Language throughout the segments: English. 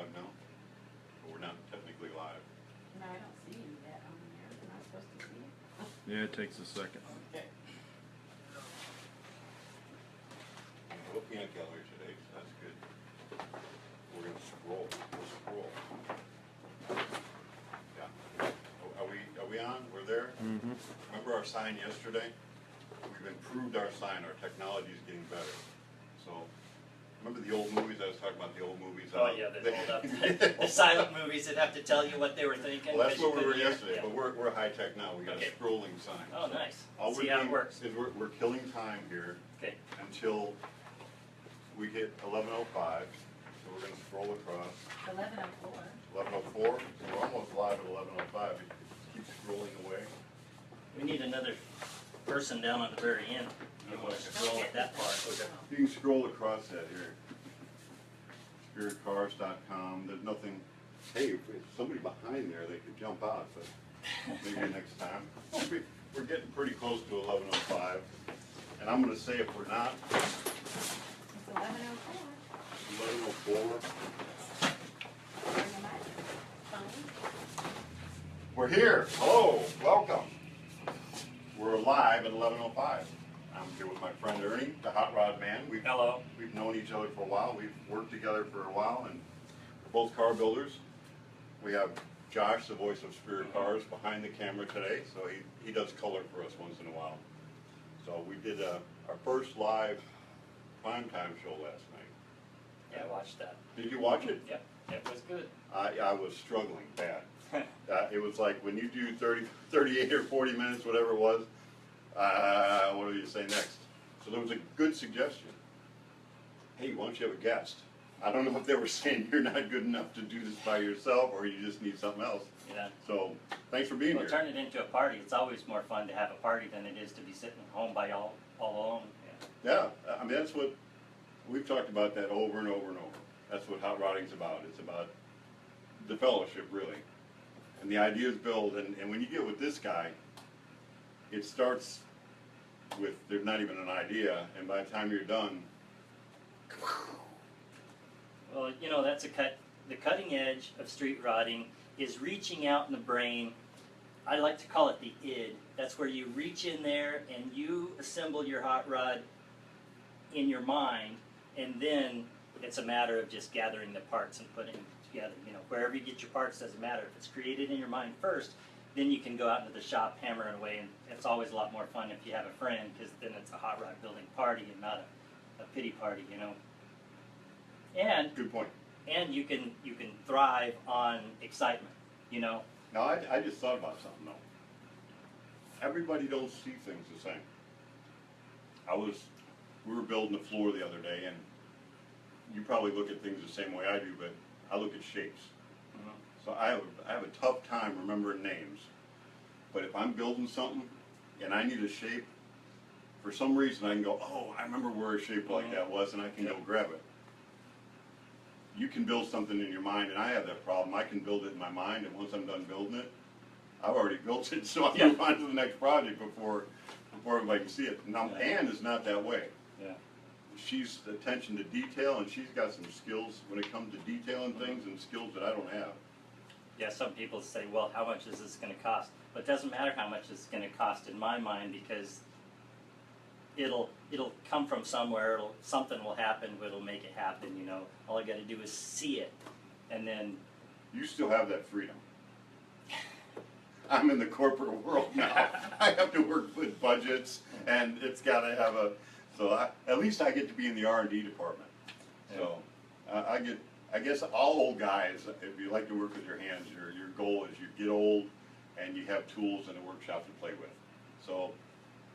live now? But we're not technically live. No, I don't see that on there. Am I supposed to see it? Yeah, it takes a second. Okay. Looking at gallery today, so that's good. We're gonna scroll. We'll scroll. Yeah. Are we on? We're there? Mm-hmm. Remember our sign yesterday? We've improved our sign. Our technology is getting better. So, remember the old movies? I was talking about the old movies. Oh yeah, they hold up. The silent movies that have to tell you what they were thinking. Well, that's 'cause you what we were couldn't hear. yesterday, Yeah. but we're high tech now. We got Okay. a scrolling sign. Oh, nice. All we're See how it doing works. is we're killing time here Okay. until we hit 11:05. So we're going to scroll across. 11:04. 11:04. So we're almost live at 11:05. It keeps scrolling away. We need another person down on the very end. You want to scroll at that part. You can scroll across that here. SpiritCars.com. There's nothing. Hey, if somebody behind there, they could jump out, but maybe next time. We're getting pretty close to 11:05, and I'm going to say if we're not, It's 11:04. 11:04. Turn the microphone. We're here. Hello, welcome. We're live at 11:05. I'm here with my friend Ernie, the Hot Rod Man. Hello. We've known each other for a while. We've worked together for a while, and we're both car builders. We have Josh, the voice of Spirit Cars, behind the camera today, so he does color for us once in a while. So we did our first live primetime show last night. Yeah, I watched that. Did you watch it? Yep, it was good. I was struggling bad. It was like when you do 30, 38 or 40 minutes, whatever it was, what do you say next? So there was a good suggestion. Hey, why don't you have a guest? I don't know if they were saying you're not good enough to do this by yourself or you just need something else. Yeah. So thanks for being Well, here. turn it into a party. It's always more fun to have a party than it is to be sitting home by all alone. Yeah, I mean, that's what, we've talked about that over and over and over. That's what hot rodding's about. It's about the fellowship, really. And the ideas build, and when you get with this guy, it starts with, there's not even an idea, and by the time you're done, Well, you know, that's the cutting edge of street rodding is reaching out in the brain. I like to call it the id. That's where you reach in there and you assemble your hot rod in your mind, and then it's a matter of just gathering the parts and putting them together. You know, wherever you get your parts doesn't matter. If it's created in your mind first, then you can go out into the shop hammering away, and it's always a lot more fun if you have a friend, because then it's a hot rod building party and not a pity party, you know. And good point. you can thrive on excitement, you know. Now, I just thought about something, though. Everybody don't see things the same. We were building the floor the other day, and you probably look at things the same way I do, but I look at shapes. So I have a tough time remembering names. But if I'm building something and I need a shape, for some reason I can go, oh, I remember where a shape like that was, and I can go grab it. You can build something in your mind, and I have that problem. I can build it in my mind, and once I'm done building it, I've already built it, so I move on to the next project before everybody can see it. Now, Ann is not that way. Yeah. She's attention to detail, and she's got some skills when it comes to detailing things and skills that I don't have. Yeah, some people say, well, how much is this going to cost? But it doesn't matter how much it's going to cost in my mind, because it'll come from somewhere. Something will happen that'll make it happen, you know. All I got to do is see it, and then You still have that freedom. I'm in the corporate world now. I have to work with budgets, and it's got to have at least I get to be in the R&D department. So I guess all old guys, if you like to work with your hands, your goal is you get old and you have tools and a workshop to play with. So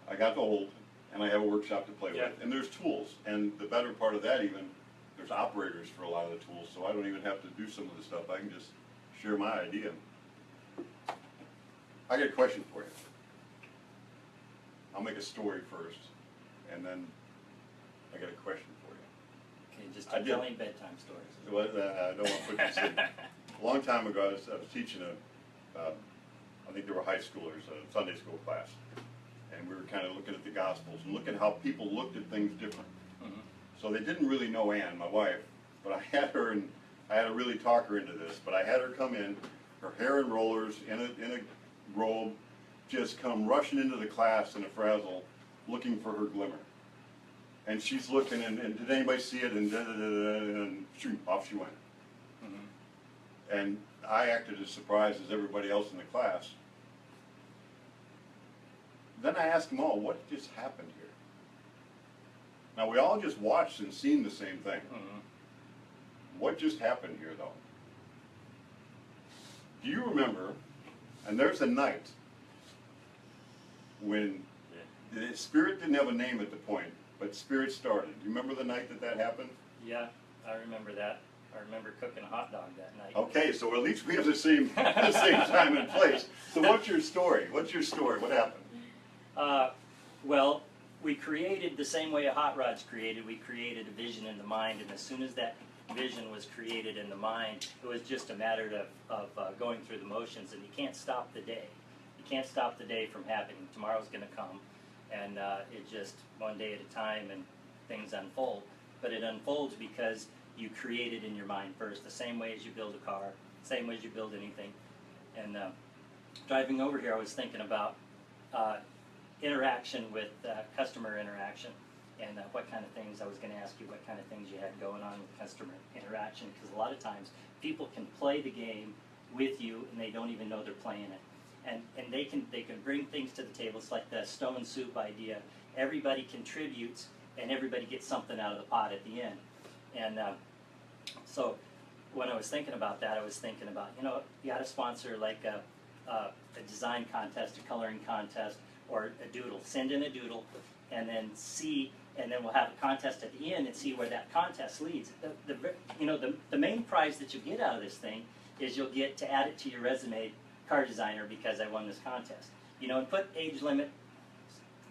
I got old and I have a workshop to play with, and there's tools, and the better part of that, even there's operators for a lot of the tools, so I don't even have to do some of the stuff. I can just share my idea. I got a question for you. I'll make a story first, and then I got a question for you. okay, just I keep did. telling bedtime stories. Well, I don't want to put you in. A long time ago, I was teaching I think they were high schoolers, a Sunday school class. And we were kind of looking at the Gospels and looking at how people looked at things different. So they didn't really know Ann, my wife, but I had her in I had to really talk her into this, but I had her come in, her hair in rollers, in a robe, just come rushing into the class in a frazzle, looking for her glimmer. And she's looking, and did anybody see it? And and shoot, off she went. Mm-hmm. And I acted as surprised as everybody else in the class. Then I asked them all, what just happened here? Now, we all just watched and seen the same thing. Mm-hmm. What just happened here, though? Do you remember, and there's a night when the Spirit didn't have a name at the point, but Spirit started. Do you remember the night that happened? Yeah, I remember that. I remember cooking a hot dog that night. Okay, so at least we have the same time and place. So what's your story? What's your story? What happened? Well, we created the same way a hot rod's created. We created a vision in the mind, and as soon as that vision was created in the mind, it was just a matter of going through the motions, and you can't stop the day. You can't stop the day from happening. Tomorrow's going to come, and it just one day at a time, and things unfold. But it unfolds because you create it in your mind first, the same way as you build a car, same way as you build anything. And driving over here, I was thinking about interaction with customer interaction, and what kind of things, I was going to ask you what kind of things you had going on with customer interaction, because a lot of times people can play the game with you and they don't even know they're playing it. And they can bring things to the table. It's like the stone soup idea. Everybody contributes and everybody gets something out of the pot at the end. And so when I was thinking about that, I was thinking about, you got to sponsor like a design contest, a coloring contest, or a doodle. Send in a doodle, and then and then we'll have a contest at the end and see where that contest leads. The main prize that you get out of this thing is you'll get to add it to your resume, car designer, because I won this contest. And put age limit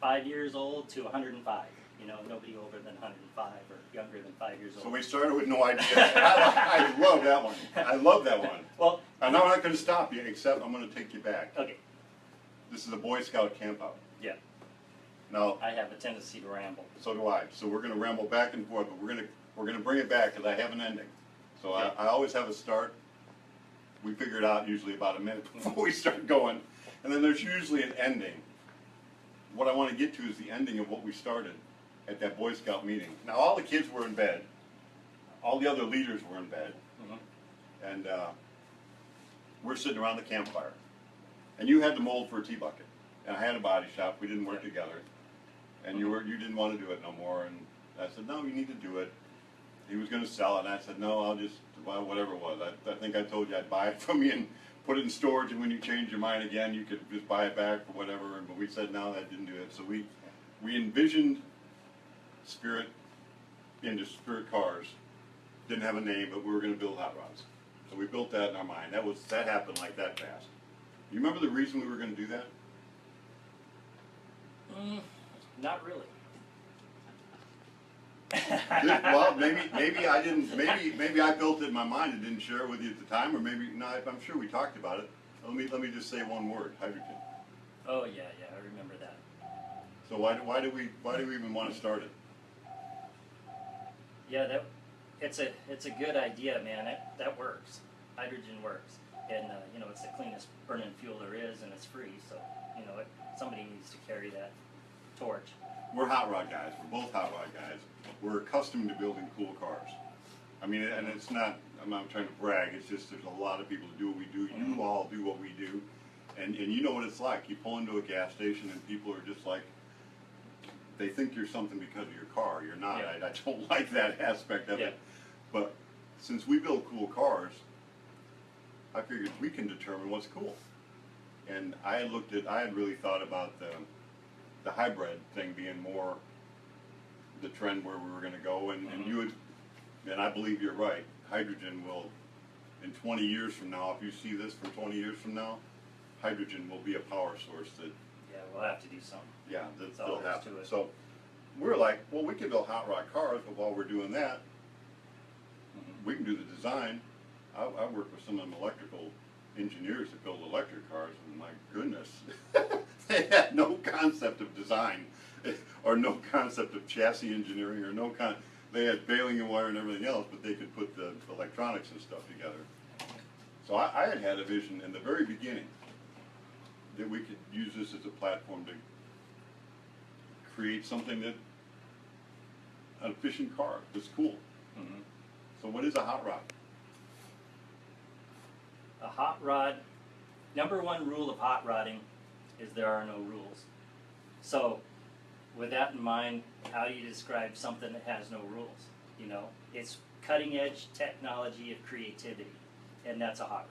5 years old to 105. Nobody older than 105 or younger than 5 years old. So we started with no idea. I love that one. I love that one. Well, I'm not going to stop you, except I'm going to take you back. Okay. This is a Boy Scout campout. Yeah. Now, I have a tendency to ramble. so do I. So we're going to ramble back and forth, but we're going to bring it back because I have an ending. So Okay. I always have a start. We figure it out usually about a minute before we start going, and then there's usually an ending. What I want to get to is the ending of what we started at that Boy Scout meeting. Now, all the kids were in bed. All the other leaders were in bed. Mm-hmm. And we're sitting around the campfire. And you had the mold for a tea bucket. And I had a body shop. We didn't work together. And you didn't want to do it no more. And I said, no, you need to do it. He was going to sell it. And I said, no, I'll just, well, whatever it was. I think I told you I'd buy it from you and put it in storage. And when you change your mind again, you could just buy it back or whatever. But we said, no, that didn't do it. So we envisioned Spirit into Spirit Cars. Didn't have a name, but we were going to build hot rods. So we built that in our mind. That happened like that fast. You remember the reason we were going to do that? Not really. Well, maybe I didn't. Maybe I built it in my mind and didn't share it with you at the time, or maybe no. I'm sure we talked about it. Let me just say one word: hydrogen. Oh yeah, I remember that. So why do we even want to start it? Yeah, it's a good idea, man. That works. Hydrogen works, and it's the cleanest burning fuel there is, and it's free. So somebody needs to carry that torch. We're hot rod guys. We're both hot rod guys. We're accustomed to building cool cars. I mean, and it's not. I'm not trying to brag. It's just there's a lot of people who do what we do. You all do what we do, and you know what it's like. You pull into a gas station and people are just like, they think you're something because of your car. You're not. Yeah. I don't like that aspect of Yeah. it. But since we build cool cars, I figured we can determine what's cool. And I had really thought about the hybrid thing being more the trend where we were going to go. And and I believe you're right. Hydrogen will, in 20 years from now, if you see this from 20 years from now, hydrogen will be a power source that. Yeah, we'll have to do something. Yeah, That's all that'll there is happen. to it. So we're like, well, we can build hot rod cars, but while we're doing that, we can do the design. I work with some of them electrical engineers that build electric cars, and my goodness, they had no concept of design, or no concept of chassis engineering, or they had baling and wire and everything else, but they could put the electronics and stuff together. So I had a vision in the very beginning that we could use this as a platform to create something that, an efficient car that's cool. Mhm. So what is a hot rod? A hot rod, number one rule of hot rodding is there are no rules. So with that in mind, how do you describe something that has no rules? You know, it's cutting edge technology of creativity, and that's a hot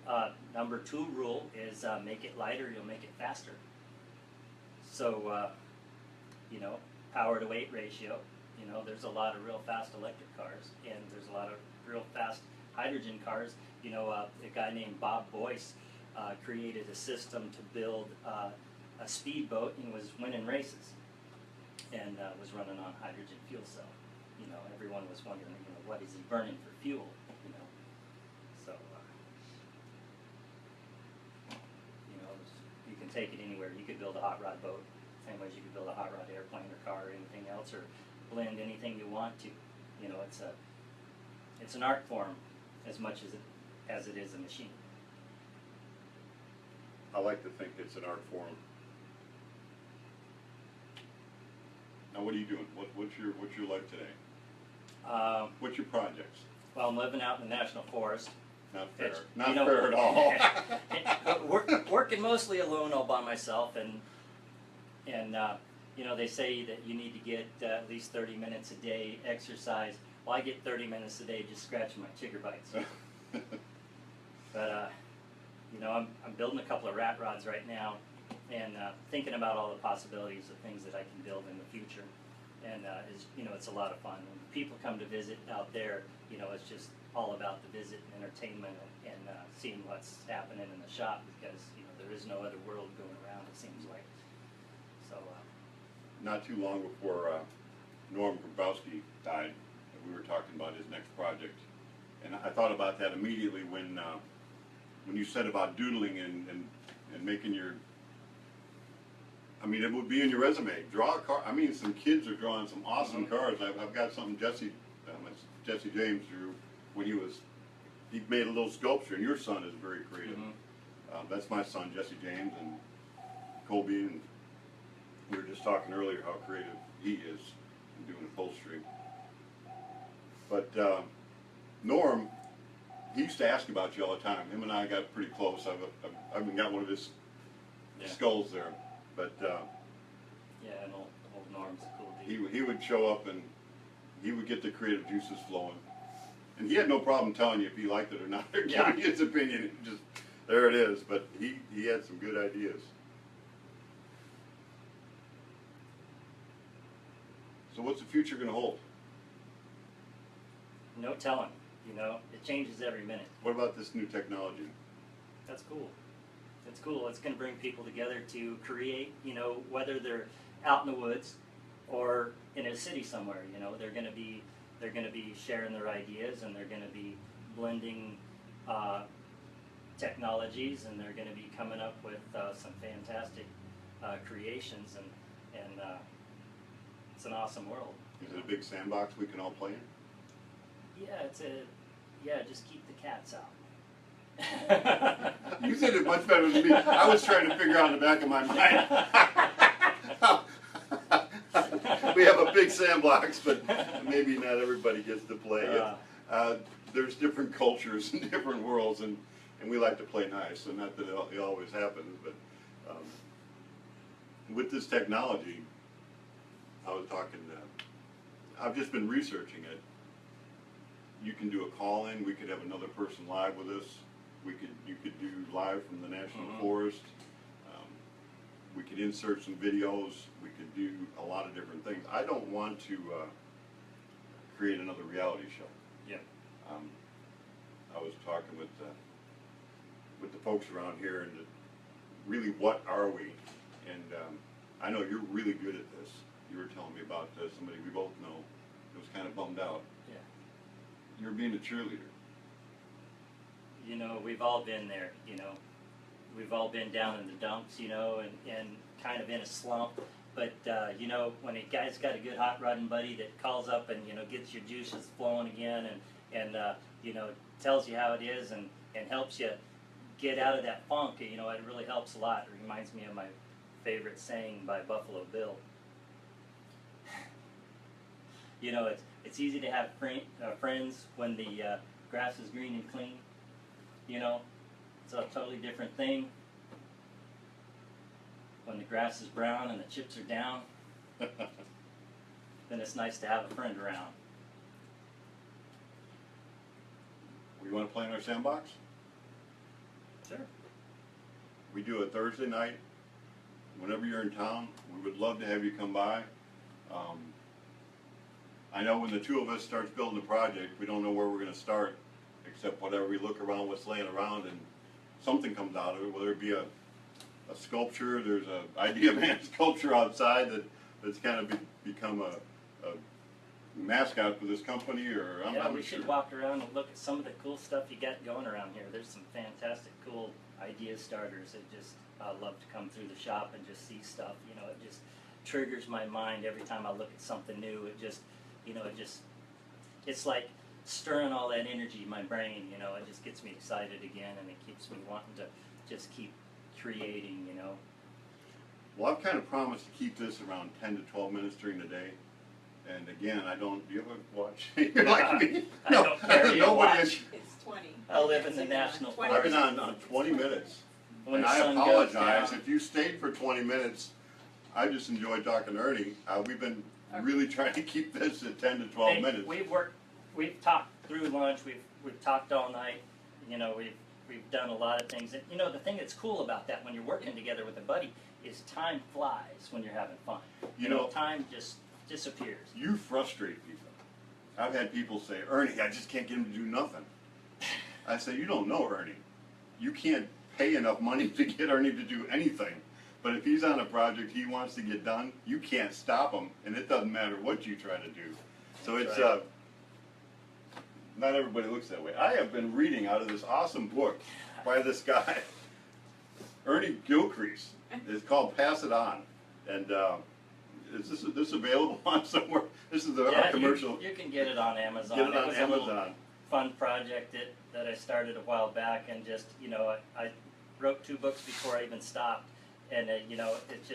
rod. Number two rule is make it lighter, you'll make it faster. So, you know, power to weight ratio, you know, there's a lot of real fast electric cars, and there's a lot of real fast hydrogen cars. You know, a guy named Bob Boyce created a system to build a speedboat and was winning races, and was running on hydrogen fuel cell. You know, everyone was wondering, you know, what is he burning for fuel? You know, so you know, you can take it anywhere. You could build a hot rod boat, same way as you could build a hot rod airplane or car or anything else, or blend anything you want to. You know, it's an art form as much as it is a machine. I like to think it's an art form. Now, what are you doing? What's your life today? What's your projects? Well, I'm living out in the National Forest. Not fair. It's, Not you know, fair at all. working mostly alone all by myself, and you know, they say that you need to get at least 30 minutes a day exercise. Well, I get 30 minutes a day just scratching my chigger bites. But you know, I'm building a couple of rat rods right now, and thinking about all the possibilities of things that I can build in the future. And you know, it's a lot of fun. When people come to visit out there, you know, it's just all about the visit and entertainment, and seeing what's happening in the shop, because you know there is no other world going around, it seems like. So. Not too long before Norm Grabowski died, we were talking about his next project, and I thought about that immediately when you said about doodling and making your. I mean, it would be in your resume. Draw a car. I mean, some kids are drawing some awesome cars. I've got something Jesse James drew when he made a little sculpture, and your son is very creative. That's my son, Jesse James, and Colby, and we were just talking earlier how creative he is in doing upholstery. But Norm, he used to ask about you all the time. Him and I got pretty close. I've even got one of his skulls there. But yeah, and old Norm's a cool dude. he would show up, and he would get the creative juices flowing. And he had no problem telling you if he liked it or not, or giving you his opinion. It just, there it is. But he had some good ideas. So what's the future going to hold? No telling. You know, it changes every minute. What about this new technology? That's cool. It's cool. It's going to bring people together to create, you know, whether they're out in the woods or in a city somewhere. You know, they're going to be sharing their ideas, and they're going to be blending technologies, and they're going to be coming up with some fantastic creations, and it's an awesome world. Is it a big sandbox we can all play in? Yeah, just keep the cats out. You said it much better than me. I was trying to figure out in the back of my mind. We have a big sandbox, but maybe not everybody gets to play it. There's different cultures and different worlds, and we like to play nice. So not that it always happens, but with this technology, I was talking. I've just been researching it. You can do a call-in. We could have another person live with us. You could do live from the National Forest. We could insert some videos. We could do a lot of different things. I don't want to create another reality show. Yeah. I was talking with the folks around here, and really, what are we? And I know you're really good at this. You were telling me about somebody we both know who was kind of bummed out. Yeah. You're being a cheerleader. You know, we've all been there, you know. We've all been down in the dumps, you know, and kind of in a slump. But you know, when a guy's got a good hot rodding buddy that calls up and, you know, gets your juices flowing again, and you know, tells you how it is, and helps you get out of that funk, you know, it really helps a lot. It reminds me of my favorite saying by Buffalo Bill. You know, it's easy to have friends when the grass is green and clean. You know, it's a totally different thing when the grass is brown and the chips are down. Then it's nice to have a friend around. We want to play in our sandbox? Sure. We do it Thursday night. Whenever you're in town, we would love to have you come by. I know when the two of us starts building a project, we don't know where we're going to start, except whatever we look around, what's laying around, and something comes out of it, whether it be a sculpture. There's a Idea Man sculpture outside that's kind of become a mascot for this company, or I'm Yeah, not we sure. should walk around and look at some of the cool stuff you got going around here. There's some fantastic, cool idea starters that just I love to come through the shop and just see stuff. You know, it just triggers my mind every time I look at something new. It just, you know, it's like stirring all that energy in my brain. You know, it just gets me excited again, and it keeps me wanting to just keep creating. You know. Well, I've kind of promised to keep this around 10 to 12 minutes during the day. And again, I don't. Do you ever watch? You're like me. I don't care. You Nobody. watch. It's 20. I live in the national park. I've been on 20 minutes. When And the I sun goes apologize down. if you stayed for 20 minutes. I just enjoyed talking to Ernie. We've been really trying to keep this at 10 to 12 Hey, minutes. we've talked through lunch, we've talked all night, you know, we've done a lot of things. And you know, the thing that's cool about that when you're working together with a buddy is time flies when you're having fun. You know, time just disappears. You frustrate people. I've had people say, Ernie, I just can't get him to do nothing. I say, you don't know Ernie. You can't pay enough money to get Ernie to do anything. But if he's on a project he wants to get done, you can't stop him, and it doesn't matter what you try to do. So That's it's, right. not everybody looks that way. I have been reading out of this awesome book by this guy, Ernie Gilcrease. It's called Pass It On. And is this available on somewhere? This is our commercial. You can get it on Amazon. Get it on was a little Amazon. fun project that I started a while back, and just, you know, I wrote 2 books before I even stopped. And you know, it's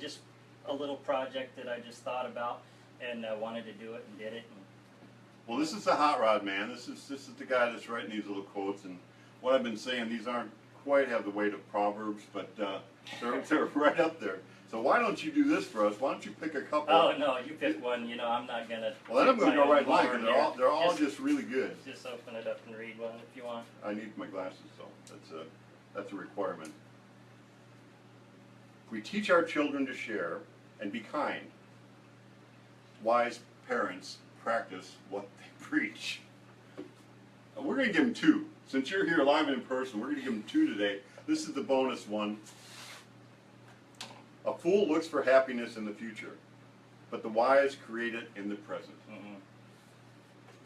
just a little project that I just thought about, and wanted to do it, and did it. And Well, this is the Hot Rod Man. This is the guy that's writing these little quotes. And what I've been saying, these aren't quite have the weight of Proverbs, but they're right up there. So why don't you do this for us? Why don't you pick a couple? oh no, you pick one. You know, I'm not gonna. Well, then I'm going to go right in line, Just- because they're all just really good. Just open it up and read one if you want. I need my glasses, so that's a requirement. We teach our children to share and be kind. Wise parents practice what they preach. We're going to give them 2. Since you're here live and in person, we're going to give them 2 today. This is the bonus one. A fool looks for happiness in the future, but the wise create it in the present. Mm-hmm.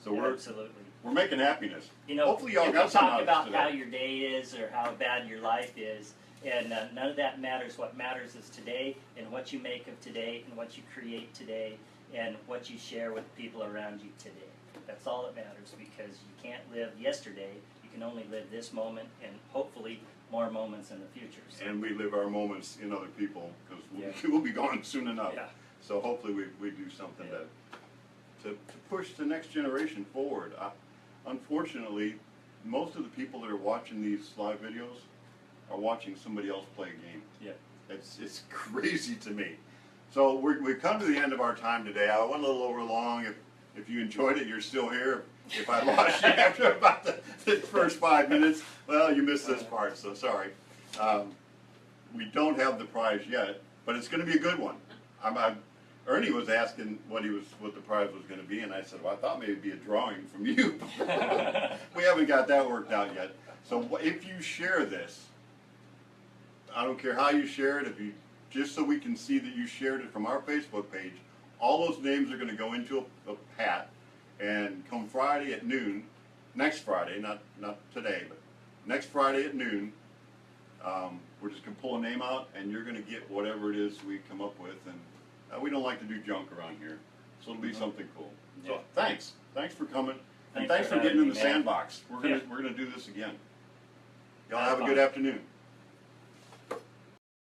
So Yeah, we're absolutely. we're making happiness. You know, hopefully y'all if got we some talk out of about this how today. your day is or how bad your life is, and none of that matters. What matters is today, and what you make of today, and what you create today, and what you share with people around you today. That's all that matters, because you can't live yesterday. You can only live this moment, and hopefully more moments in the future. So, And we live our moments in other people, because Yeah. we'll be gone soon enough. Yeah. So hopefully we do something Yeah. to push the next generation forward. Unfortunately, most of the people that are watching these live videos are watching somebody else play a game. yeah. It's crazy to me. So we've come to the end of our time today. I went a little over long. If you enjoyed it, you're still here. If I lost you after about the first 5 minutes, well, you missed this part, so sorry. We don't have the prize yet, but it's going to be a good one. Ernie was asking what the prize was going to be, and I said, well, I thought maybe it'd be a drawing from you. We haven't got that worked out yet. So if you share this, I don't care how you share it, just so we can see that you shared it from our Facebook page, all those names are going to go into a hat, and come Friday at noon, next Friday, not today, but next Friday at noon, We're just gonna pull a name out, and you're gonna get whatever it is we come up with, and we don't like to do junk around here, so it'll be something cool. So Yeah. thanks for coming, and Thanks thanks for for getting having in me, the man. sandbox. We're gonna do this again. Y'all Have have a fun. good afternoon.